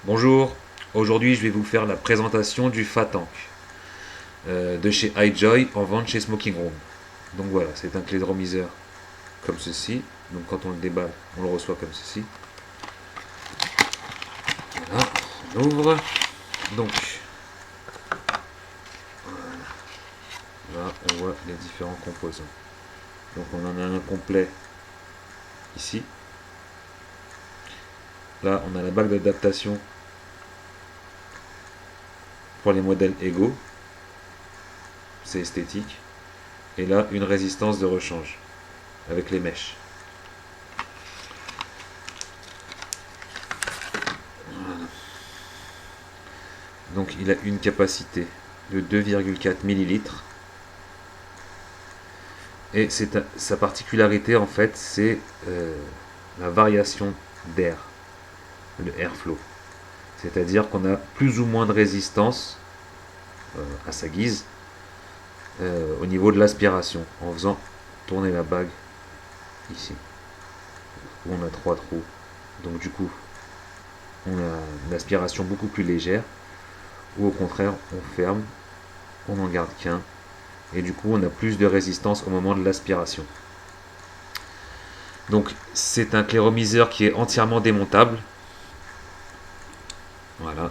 Bonjour, aujourd'hui je vais vous faire la présentation du Fatank de chez iJoy en vente chez Smoking Room. Donc voilà, c'est un clé-dromiseur comme ceci. Donc quand on le déballe, on le reçoit comme ceci. Voilà, on ouvre. Donc là, on voit les différents composants. Donc on en a un complet ici. Là, on a la bague d'adaptation pour les modèles égaux. C'est esthétique. Et là, une résistance de rechange avec les mèches. Donc il a une capacité de 2,4 millilitres. Et sa particularité en fait, c'est la variation d'air, le airflow. C'est-à-dire qu'on a plus ou moins de résistance à sa guise au niveau de l'aspiration en faisant tourner la bague ici où on a 3 trous. Donc du coup, on a une aspiration beaucoup plus légère, ou au contraire, on ferme, on n'en garde qu'un, et du coup, on a plus de résistance au moment de l'aspiration. Donc, c'est un cléromiseur qui est entièrement démontable. Voilà,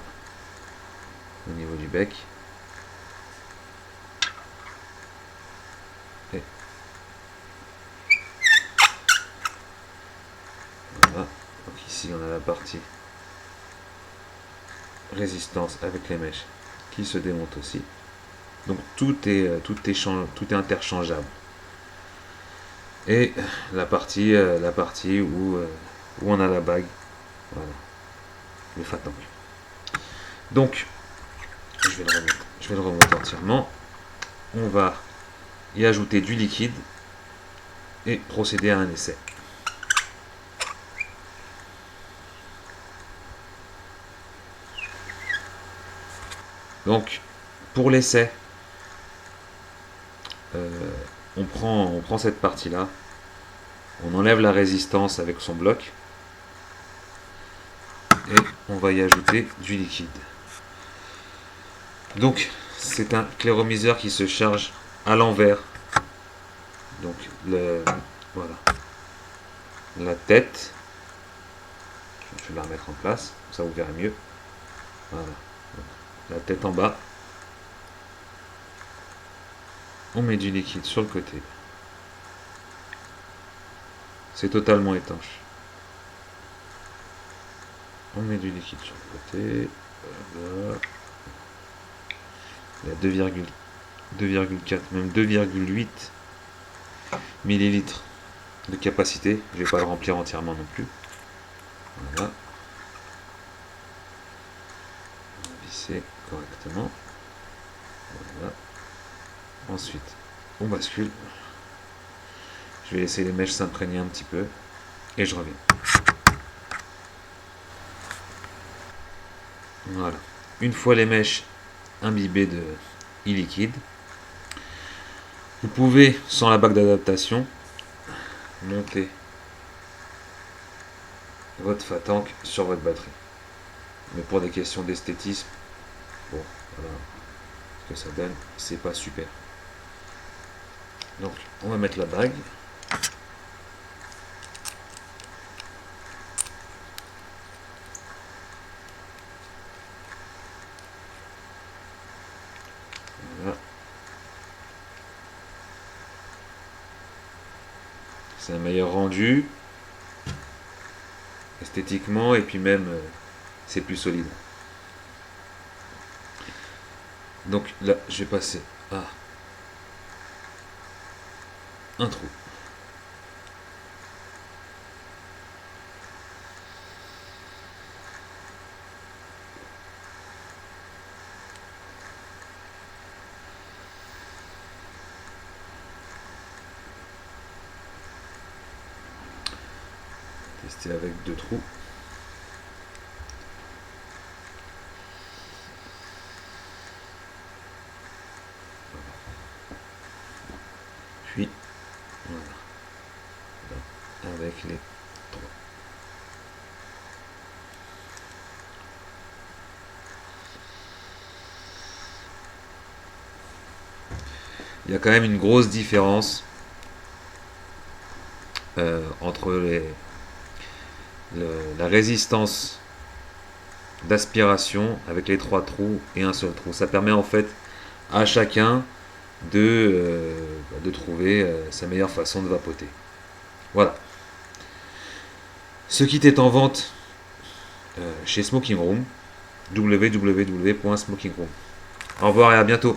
au niveau du bec. Et voilà. Donc ici, on a la partie résistance avec les mèches qui se démonte aussi. Donc tout est interchangeable. Et la partie où on a la bague, voilà, le Fatank. Donc, je vais le remonter entièrement. On va y ajouter du liquide et procéder à un essai. Donc, pour l'essai, on prend cette partie-là, on enlève la résistance avec son bloc et on va y ajouter du liquide. Donc, c'est un cléromiseur qui se charge à l'envers. Donc, voilà, la tête, je vais la remettre en place, ça vous verrez mieux. Voilà, la tête en bas. On met du liquide sur le côté. C'est totalement étanche. On met du liquide sur le côté. Voilà. Il y a 2,4, même 2,8 millilitres de capacité. Je ne vais pas le remplir entièrement non plus. Voilà. On va visser correctement. Voilà. Ensuite, on bascule. Je vais laisser les mèches s'imprégner un petit peu. Et je reviens. Voilà. Une fois les mèches imbibées de e-liquide, vous pouvez, sans la bague d'adaptation, monter votre Fatank sur votre batterie. Mais pour des questions d'esthétisme, bon, voilà, ce que ça donne, c'est pas super. Donc, on va mettre la bague. Voilà. C'est un meilleur rendu esthétiquement et puis même c'est plus solide. Donc là, je vais passer à un trou. Tester avec 2 trous. Puis voilà, avec les 3. il y a quand même une grosse différence entre la résistance d'aspiration avec les 3 trous et un seul trou. Ça permet en fait à chacun de trouver sa meilleure façon de vapoter. Voilà. Ce kit est en vente chez Smoking Room, www.smokingroom. Au revoir et à bientôt.